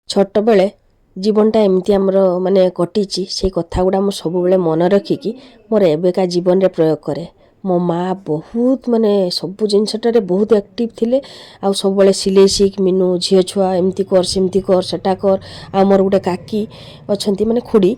ଛୋଟ ବେଳେ ଜୀବନଟା ଏମିତି ଆମର ମାନେ କଟିଛି ସେଇ କଥା ଗୁଡ଼ା ମୁଁ ସବୁବେଳେ ମନେ ରଖିକି ମୋର ଏବେକା ଜୀବନରେ ପ୍ରୟୋଗ କରେ। ମୋ ମାଆ ବହୁତ ମାନେ ସବୁ ଜିନିଷଟାରେ ବହୁତ ଆକ୍ଟିଭ୍ ଥିଲେ ଆଉ ସବୁବେଳେ ସିଲେଇ ଶିଖ ମିନୁ ଝିଅ ଛୁଆ ଏମିତି କର ସେମିତି କର ସେଟା କର। ଆଉ ମୋର ଗୋଟେ କାକି ଅଛନ୍ତି ମାନେ ଖୁଡ଼ି,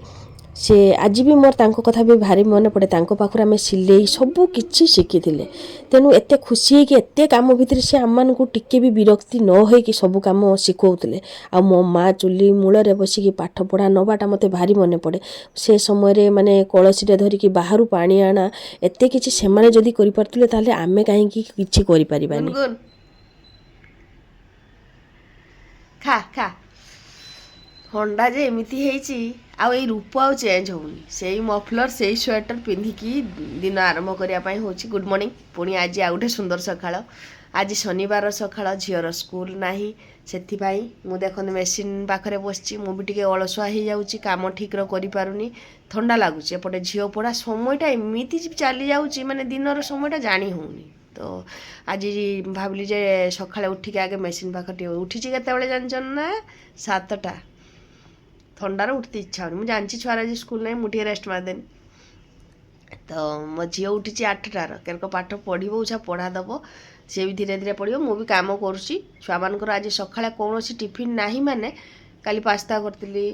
ସେ ଆଜି ବି ମୋର ତାଙ୍କ କଥା ବି ଭାରି ମନେ ପଡ଼େ। ତାଙ୍କ ପାଖରୁ ଆମେ ସିଲେଇ ସବୁ କିଛି ଶିଖିଥିଲେ। ତେଣୁ ଏତେ ଖୁସି ହେଇକି ଏତେ କାମ ଭିତରେ ସେ ଆମମାନଙ୍କୁ ଟିକେ ବି ବିରକ୍ତି ନ ହେଇକି ସବୁ କାମ ଶିଖଉଥିଲେ। ଆଉ ମୋ ମାଆ ଚୁଲି ମୂଳରେ ବସିକି ପାଠ ପଢ଼ା ନେବାଟା ମୋତେ ଭାରି ମନେ ପଡ଼େ। ସେ ସମୟରେ ମାନେ କଳସୀରେ ଧରିକି ବାହାରୁ ପାଣି ଆଣା ଏତେ କିଛି ସେମାନେ ଯଦି କରିପାରୁଥିଲେ ତାହେଲେ ଆମେ କାହିଁକି କିଛି କରିପାରିବାନି। ଗୁନଗୁନ ଖା ଖା। ଥଣ୍ଡା ଯେ ଏମିତି ହେଇଛି ଆଉ ଏଇ ରୂପ ଆଉ ଚେଞ୍ଜ ହଉନି। ସେଇ ମଫଲର ସେଇ ସ୍ୱେଟର ପିନ୍ଧିକି ଦିନ ଆରମ୍ଭ କରିବା ପାଇଁ ହେଉଛି। Good morning. ପୁଣି ଆଜି ଆଉ ଗୋଟେ ସୁନ୍ଦର ସକାଳ। ଆଜି ଶନିବାର ସକାଳ, ଝିଅର ସ୍କୁଲ ନାହିଁ। ସେଥିପାଇଁ ମୁଁ ଦେଖନ୍ତୁ ମେସିନ୍ ପାଖରେ ବସିଛି। ମୁଁ ବି ଟିକେ ଅଳସୁଆ ହେଇଯାଉଛି, କାମ ଠିକ୍ର କରିପାରୁନି, ଥଣ୍ଡା ଲାଗୁଛି। ଏପଟେ ଝିଅ ପଢ଼ା সময়ଟା ଏମିତି ଚାଲିଯାଉଛି ମାନେ ଦିନର সময়ଟା ଜାଣି ହେଉନି। ତ ଆଜି ଭାବିଲି ଯେ ସକାଳେ ଉଠିକି ଆଗେ ମେସିନ୍ ପାଖରେ ଟିକେ ଉଠିଛି କେତେବେଳେ ଜାଣିଛନ୍ତି ନା 7ଟା। ଥଣ୍ଡାରେ ଉଠତେ ଇଚ୍ଛା ହଉନି। ମୁଁ ଜାଣିଛି ଛୁଆର ଆଜି ସ୍କୁଲ ନାହିଁ, ମୁଁ ଟିକେ ରେଷ୍ଟ ମାରିଦେନି। ତ ମୋ ଝିଅ ଉଠିଛି 8ଟାର। କେରକ ପାଠ ପଢ଼ିବ ଉଛା ପଢ଼ା ଦେବ, ସିଏ ବି ଧୀରେ ଧୀରେ ପଢ଼ିବ, ମୁଁ ବି କାମ କରୁଛି। ଛୁଆମାନଙ୍କର ଆଜି ସକାଳେ କୌଣସି ଟିଫିନ୍ ନାହିଁ ମାନେ କାଲି ପାସ୍ତା କରିଥିଲି,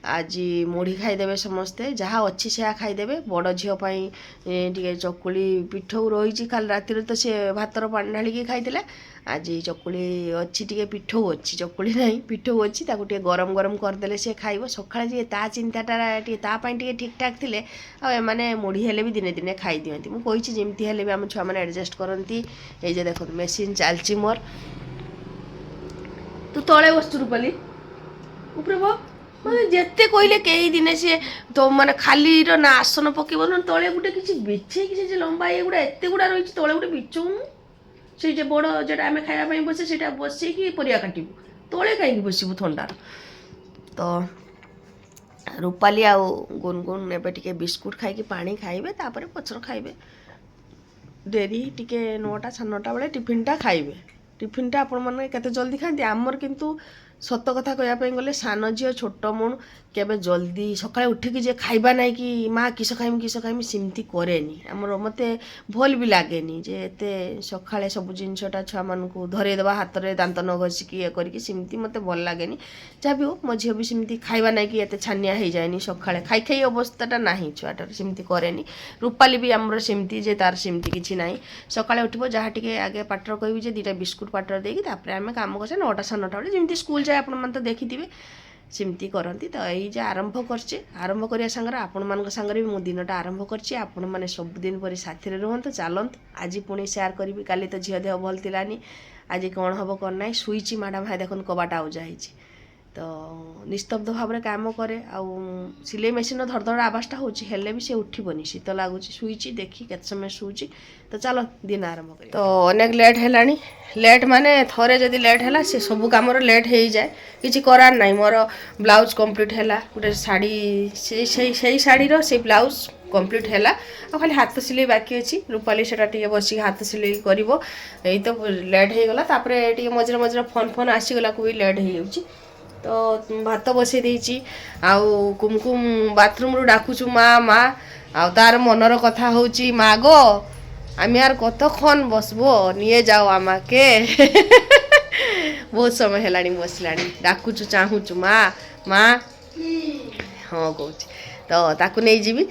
ଆଜି ମୁଢ଼ି ଖାଇଦେବେ ସମସ୍ତେ, ଯାହା ଅଛି ସେୟା ଖାଇଦେବେ। ବଡ଼ ଝିଅ ପାଇଁ ଟିକେ ଚକୁଳି ପିଠଉ ରହିଛି, କାଲି ରାତିରେ ତ ସେ ଭାତର ପାଣି ଢାଳିକି ଖାଇଥିଲା। ଆଜି ଚକୁଳି ଅଛି, ଟିକେ ପିଠଉ ଅଛି, ଚକୁଳି ନାହିଁ ପିଠଉ ଅଛି, ତାକୁ ଟିକେ ଗରମ ଗରମ କରିଦେଲେ ସେ ଖାଇବ। ସକାଳେ ଟିକେ ତା ଚିନ୍ତାଟା ଟିକେ ତା ପାଇଁ ଟିକେ ଠିକ୍ଠାକ୍ ଥିଲେ ଆଉ ଏମାନେ ମୁଢ଼ି ହେଲେ ବି ଦିନେ ଦିନେ ଖାଇଦିଅନ୍ତି। ମୁଁ କହିଛି ଯେମିତି ହେଲେ ବି ଆମ ଛୁଆମାନେ ଆଡ଼ଜଷ୍ଟ କରନ୍ତି। ଏଇ ଯେ ଦେଖନ୍ତୁ ମେସିନ୍ ଚାଲିଛି ମୋର। ତୁ ତଳେ ବସିଛୁ ରୂପାଲି, ଉପରେ ବ ମାନେ ଯେତେ କହିଲେ କେହି ଦିନେ ସିଏ ତ ମାନେ ଖାଲିର ନା ଆସନ ପକେଇବ ନା ତଳେ ଗୋଟେ କିଛି ବିଛେଇକି, ସେ ଯେ ଲମ୍ବା ଏଗୁଡ଼ା ଏତେ ଗୁଡ଼ା ରହିଛି ତଳେ ଗୋଟେ ବିଛଉନୁ। ସେଇ ଯେ ବଡ଼ ଯେଟା ଆମେ ଖାଇବା ପାଇଁ ବସେ ସେଇଟା ବସେଇକି ପରିବା କାଟିବୁ, ତଳେ କାହିଁକି ବସିବୁ ଥଣ୍ଡାର। ତ ରୂପାଲି ଆଉ ଗୁନଗୁନ ଏବେ ଟିକେ ବିସ୍କୁଟ୍ ଖାଇକି ପାଣି ଖାଇବେ, ତାପରେ ପଛର ଖାଇବେ। ଡେରି ଟିକେ 9ଟା 9:30 ବେଳେ ଟିଫିନ୍ଟା ଖାଇବେ। ଟିଫିନ୍ଟା ଆପଣମାନେ କେତେ ଜଲ୍ଦି ଖାଆନ୍ତି? ଆମର କିନ୍ତୁ ସତ କଥା କହିବା ପାଇଁ ଗଲେ ସାନ ଝିଅ ଛୋଟ ମୁଣୁ କେବେ ଜଲ୍ଦି ସକାଳେ ଉଠିକି ଯେ ଖାଇବା ନାହିଁ କି ମା କିସ ଖାଇମି ସେମିତି କରେନି। ଆମର ମୋତେ ଭଲ ବି ଲାଗେନି ଯେ ଏତେ ସକାଳେ ସବୁ ଜିନିଷଟା ଛୁଆମାନଙ୍କୁ ଧରେଇଦେବା ହାତରେ, ଦାନ୍ତ ନ ଘଷିକି ଇଏ କରିକି, ସେମିତି ମୋତେ ଭଲ ଲାଗେନି। ଯାହା ବି ହଉ ମୋ ଝିଅ ବି ସେମିତି ଖାଇବା ନାହିଁ କି ଏତେ ଛାନିଆ ହେଇଯାଏନି ସକାଳେ, ଖାଇ ଖାଇ ଅବସ୍ଥାଟା ନାହିଁ ଛୁଆଟାର, ସେମିତି କରେନି। ରୂପାଲି ବି ଆମର ସେମିତି ଯେ ତାର ସେମିତି କିଛି ନାହିଁ। ସକାଳେ ଉଠିବ ଯାହା ଟିକେ ଆଗେ ପାଟର କହିବି ଯେ 2ଟା ବିସ୍କୁଟ୍ ପାଟର ଦେଇକି ତାପରେ ଆମେ କାମ କରେ। 9ଟା 9:30 ବେଳେ ଯେମିତି ସ୍କୁଲ ଯାଏ ଆପଣମାନେ ତ ଦେଖିଥିବେ ସେମିତି କରନ୍ତି। ତ ଏଇ ଯେ ଆରମ୍ଭ କରିଛି, ଆରମ୍ଭ କରିବା ସାଙ୍ଗରେ ଆପଣମାନଙ୍କ ସାଙ୍ଗରେ ବି ମୁଁ ଦିନଟା ଆରମ୍ଭ କରିଛି। ଆପଣମାନେ ସବୁଦିନ ପରି ସାଥିରେ ରୁହନ୍ତୁ, ଚାଲନ୍ତୁ। ଆଜି ପୁଣି ସେୟାର କରିବି, କାଲି ତ ଝିଅ ଦେହ ଭଲ ଥିଲାନି, ଆଜି କ'ଣ ହେବ କ'ଣ ନାହିଁ। ଶୋଇଛି ମ୍ୟାଡ଼ାମ୍, ଭାଇ ଦେଖନ୍ତୁ କବାଟ ଆଉଜା ହେଇଛି। ତ ନିସ୍ତବ୍ଧ ଭାବରେ କାମ କରେ। ଆଉ ସିଲେଇ ମେସିନ୍ର ଧଡ଼ଧଡ଼ ଆବାଜଟା ହେଉଛି, ହେଲେ ବି ସେ ଉଠିବନି, ଶୀତ ଲାଗୁଛି। ଶୋଇଛି, ଦେଖି କେତେ ସମୟ ଶୋଉଛି। ତ ଚାଲ ଦିନ ଆରମ୍ଭ କରି। ତ ଅନେକ ଲେଟ୍ ହେଲାଣି। ଲେଟ୍ ମାନେ ଥରେ ଯଦି ଲେଟ୍ ହେଲା ସେ ସବୁ କାମର ଲେଟ୍ ହେଇଯାଏ, କିଛି କରାର ନାହିଁ। ମୋର ବ୍ଲାଉଜ୍ କମ୍ପ୍ଲିଟ୍ ହେଲା, ଗୋଟେ ଶାଢ଼ୀ ସେଇ ଶାଢ଼ୀର ସେଇ ବ୍ଲାଉଜ୍ କମ୍ପ୍ଲିଟ୍ ହେଲା। ଆଉ ଖାଲି ହାତ ସିଲେଇ ବାକି ଅଛି। ରୂପାଲି ସେଟା ଟିକେ ବସିକି ହାତ ସିଲେଇ କରିବ। ଏଇ ତ ଲେଟ୍ ହେଇଗଲା। ତାପରେ ଟିକେ ମଝିରେ ମଝିରେ ଫୋନ୍ ଆସିଗଲାକୁ ବି ଲେଟ୍ ହେଇଯାଉଛି। ତ ଭାତ ବସେଇ ଦେଇଛି। ଆଉ କୁମକୁମ ବାଥରୁମ୍ରୁ ଡାକୁଛୁ ମା ମା। ଆଉ ତାର ମନର କଥା ହେଉଛି মা গো আমি আর কতক্ষণ বসবো, নিয়ে যাও আমাকে। ବହୁତ ସମୟ ହେଲାଣି ବସିଲାଣି, ଡାକୁଛୁ ଚାହୁଁଛୁ ମା ମା। ହଁ କହୁଛି। ତ ତାକୁ ନେଇଯିବି,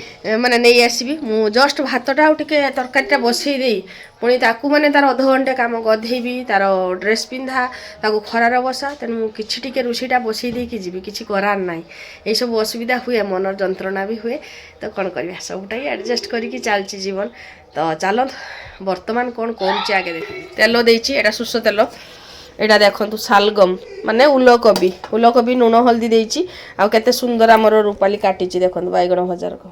ମାନେ ନେଇ ଆସିବି। ମୁଁ ଜଷ୍ଟ ଭାତଟା ଆଉ ଟିକେ ତରକାରୀଟା ବସେଇ ଦେଇ ପୁଣି ତାକୁ ମାନେ ତାର ଅଧଘଣ୍ଟେ କାମ, ଗଧେଇବି, ତାର ଡ୍ରେସ୍ ପିନ୍ଧା, ତାକୁ ଖରାରେ ବସା। ତେଣୁ ମୁଁ କିଛି ଟିକେ ରୋଷେଇଟା ବସେଇ ଦେଇକି ଯିବି, କିଛି କରାର ନାହିଁ। ଏଇସବୁ ଅସୁବିଧା ହୁଏ, ମନର ଯନ୍ତ୍ରଣା ବି ହୁଏ। ତ କ'ଣ କରିବା, ସବୁଟାই ଆଡ଼ଜଷ୍ଟ କରିକି ଚାଲିଛି ଜୀବନ। ତ ଚାଲନ୍ତୁ ବର୍ତ୍ତମାନ କ'ଣ କରୁଛି ଆଗେ ଦେଖିବି। ତେଲ ଦେଇଛି, ଏଇଟା ସୋରିଷ ତେଲ। ଏଇଟା ଦେଖନ୍ତୁ ଶାଲଗମ୍ ମାନେ ଉଲକୋବି, ଉଲକୋବି ଲୁଣ ହଳଦୀ ଦେଇଛି। ଆଉ କେତେ ସୁନ୍ଦର ଆମର ରୂପାଲି କାଟିଛି ଦେଖନ୍ତୁ ବାଇଗଣ ଭଜାରକ,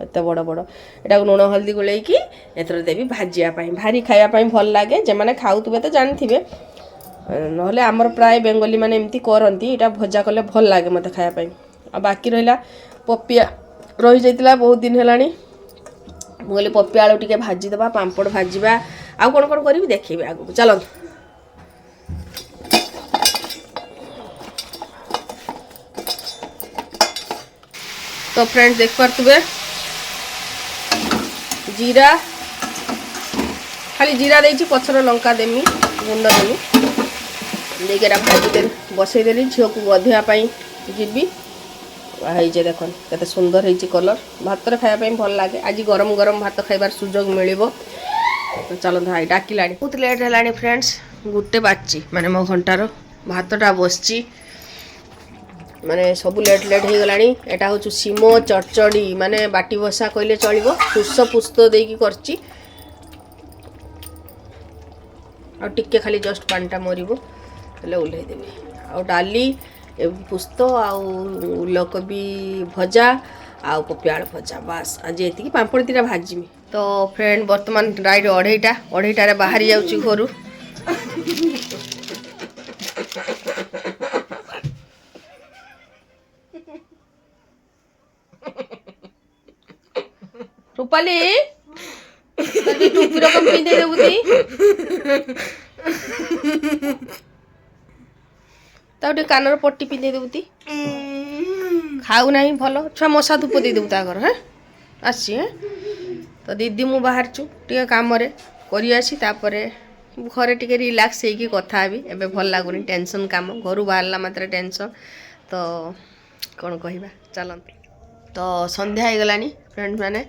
ଏତେ ବଡ଼ ବଡ଼। ଏଟାକୁ ଲୁଣ ହଳଦୀ ଗୋଳେଇକି ଏଥିରେ ଦେବି ଭାଜିବା ପାଇଁ, ଭାରି ଖାଇବା ପାଇଁ ଭଲ ଲାଗେ। ଯେମାନେ ଖାଉଥିବେ ତ ଜାଣିଥିବେ, ନହେଲେ ଆମର ପ୍ରାୟ ବେଙ୍ଗଲୀ ମାନେ ଏମିତି କରନ୍ତି। ଏଇଟା ଭଜା କଲେ ଭଲ ଲାଗେ ମୋତେ ଖାଇବା ପାଇଁ। ଆଉ ବାକି ରହିଲା ପପିଆ, ରହିଯାଇଥିଲା ବହୁତ ଦିନ ହେଲାଣି। ମୁଁ କହିଲି ପପିଆ ଆଳୁ ଟିକେ ଭାଜିଦେବା, ପାମ୍ପଡ଼ ଭାଜିବା, ଆଉ କ'ଣ କ'ଣ କରିବି ଦେଖିବି ଆଗକୁ। ଚାଲନ୍ତୁ। तो फ्रेंड्स देख पारे जीरा खाली जीरा देती पचर लंका देमी गुंड देमी देकर भाजी बसईदेली झील को गधेवाई जीवी है देख के सुंदर है कलर भात खायापी भल लगे आज गरम गरम भात खाइबार सुजोग मिल तो चलते भाई डाकिला बहुत लेट है फ्रेंड्स 1 बाजी माने मो घंटार भातटा बसची माने सब लेट लेट हो गलानी एटा हूँ सीमो चड़चड़ी माने बाटी बसा कहले चलो पुष पुस्त देकी करची आ टिके खाली जस्ट पानीटा मरबो हेले ओल्हेदेवी आ डाली पुस्त आलकोबी भजा आ पपियाड़ भजा बास आज ये पापड़ 2टा भाजीमी तो फ्रेंड बर्तमान राइट 2:30 बाहरी जाऊँगी घर रूपाली टोपी रकम पिंधे देबू ती कानर पट्टी पिंधे देबू ती खाऊ ना भल छुआ मशा धूप दे देबू घर हाँ आसी हाँ तो दीदी मु बाहर छु टे काम करी आसी घरे टिके रिलैक्स होगी कथा हेबी एबे भल लागुनी टेंशन काम घर बाहरला मात्र टेंशन तो कौन कहवा चलते तो संध्या हो गलानी फ्रेंड्स माने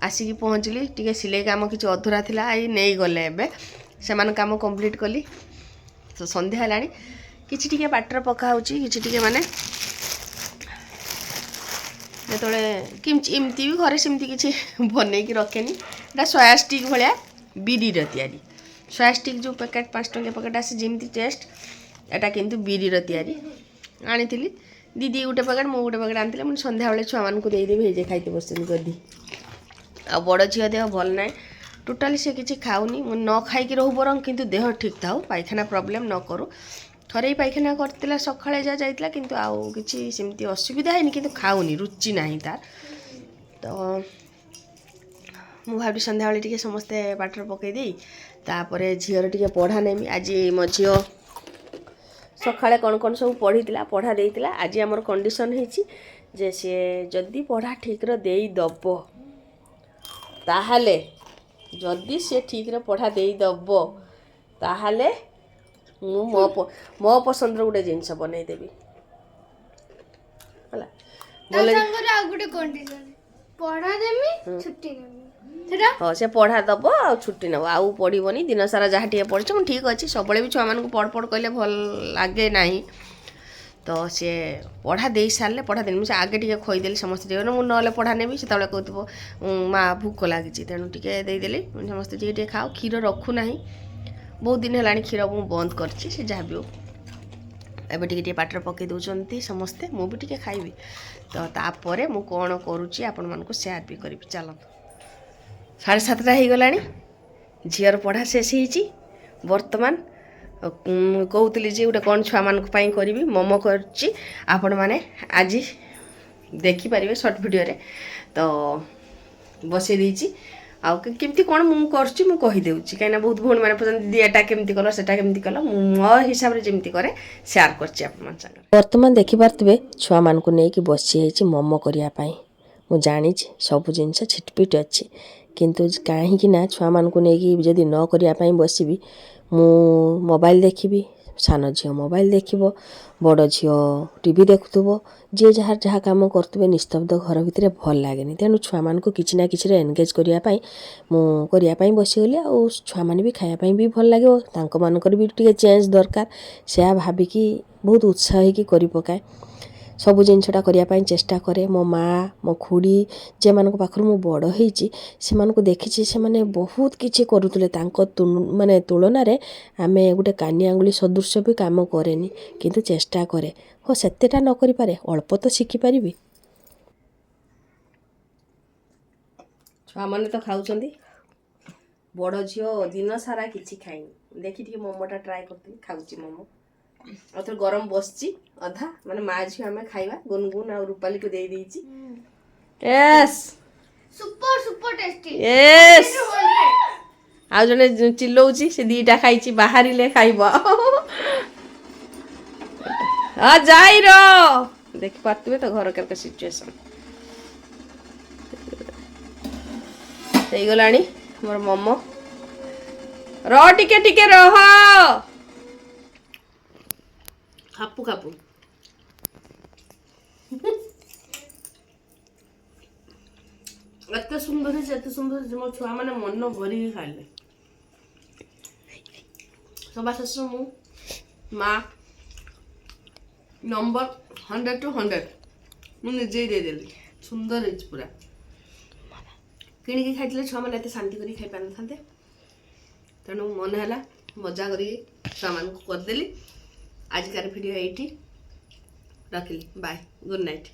आसिकी पहुँचली टी सिलाई काम किसी अधूरा थिला आई नहीं गले एबे से काम कंप्लीट कली तो संध्या है किसी टी बाटर पका कि माने जो इमती भी घरे सेमती किसी बनई रखेनी एटा सोया स्टिक भाया बिरीर तैयारी सोया स्टिक जो पैकेट 5 टंकिया पैकेट आसे जमी टेस्ट एटा किंतु बिरीर तैयारी आनी दीदी 1 पैकेट मु 1 पैकेट आनी मुझे संध्या बेले छुआ मानू देदेवी हे खाई बसती गदी आ बड़ झील देह भल ना टोटाली से किसी खाऊनी मु न खाई रहू बर किंतु देह ठीक था पायखाना प्रॉब्लम न करू थरे ही पायखाना करता सकाଳେ जा जाइतला किंतु आउ किसी सेमती असुविधा है किंतु खाऊनी रुचि नहीं तार तो मु भावी संध्या बेले टिके समस्ते बाटर पकईदे तापर झीर टिके पढ़ा नेमी आज मो झी सकाଳେ कौन कौन सब पढ़ी पढ़ा देइतिला आज आमर कंडीशन है जे सी जदि पढ़ा ठीक दे दब ताहले जदि से ठीक रे पढ़ा दे दब ताहले मो पसंद गोटे जिनस बनईदेवी हाँ से पढ़ा दब आ छुट्टी नब आउ पढ़नी दिन सारा जहाँ टे पढ़े ठीक अच्छे सब भी छुआ मान पढ़ पढ़ कहले भल लगे ना तो सी पढ़ा दे सारे पढ़ा देनी मुझे आगे टे खोईदेली समस्ते ना पढ़ा नेबी से कहब माँ भूक लगी तेणु टे देदेली समस्ते टे खाओ क्षीर रखुना बहुत दिन है क्षीर मुझे बंद कर जहाँ भी हो एबे टे पाटर पकई दौरान समस्ते मुझे टे खाइबी तो तापर मु कौन करुच्ची आपण मानक सेयार भी करी चलत 7:30 हो गला झीर पढ़ा शेष हो बर्तमान कहूली जे गोटे कौन छुआ मान करी मोमो करची आपण मैंने आज देखिपारे सर्ट वीडियो रे तो बसई देची आमती कौन मुझे कहीदे कहीं बहुत भौणी मैंने पचार दीदी एटा केमती कल सेटा केमती कल मो हिसाब से जमी करे सेयार कर बर्तमान देखिपारे छुआ मान को लेकिन बसी मोमो करने मु जानी सब जिनस छिटपिट अच्छी किंतु कहीं ना छुआ मान को लेकिन जदि न करने बसबी मु मोबाइल देखी सान झील मोबाइल देख बड़ झील टीवी देखुव जी जहाँ जहाँ कम करुवे निस्तब्ध घर भितर भल लगे तेणु छुआ मान को किसी ना किसी एनगेज करने मुझे बसीगली आ छुआ मैंने भी खायापी भी भल लगे तांको मानकर भी टे चेंज दरकार से भाविकी बहुत उत्साह कर पकाए सब जिनसटा करने चेष्टा करे मो माँ मो खुड़ी जे मान पाखर मु बड़ होती से देखी से मैंने बहुत किसी करुले माने तुलन आम गोटे कानी आंगुली सदृश भी काम कैनि किंतु चेष्टा करे हाँ सेतेटा न करि पारे अल्प तो शिखिपारि छुआ मैंने तो खाऊं बड़ झील दिन सारा किसी खाई देखी टे मोमोटा ट्राए करती खाऊँ मोमो और तो गरम बसची अधा माने माँ झी आम खाइबा गुनगुन आ रूपाली को दे देइची yes super super tasty yes आ जने चिल्लौची से 2टा खाइची बाहरिले खाइबा आ जाई रो देख पातबे तो घर के सिचुएशन ହେଇଗଲାଣି ମୋର ମୋମୋ। ରହ ଟିକେ ଟିକେ ରହ। ଖାପୁ ଖାପୁ ଏତେ ସୁନ୍ଦର ହେଇଛି, ଏତେ ସୁନ୍ଦର ହେଇଛି, ମୋ ଛୁଆମାନେ ମନ ଭରିକି ଖାଇଲେ। ସବା ଶେଷ ମୁଁ ମା ନମ୍ବର 100 to 100 ମୁଁ ନିଜେ ହିଁ ଦେଇଦେଲି। ସୁନ୍ଦର ହେଇଛି ପୁରା। କିଣିକି ଖାଇଥିଲେ ଛୁଆମାନେ ଏତେ ଶାନ୍ତି କରିକି ଖାଇପାରିନଥାନ୍ତେ। ତେଣୁ ମନେ ହେଲା ମଜା କରିକି ଛୁଆମାନଙ୍କୁ କରିଦେଲି। ଆଜିକାର ଭିଡ଼ିଓ ଏଇଠି ରଖିଲି। Bye, good night.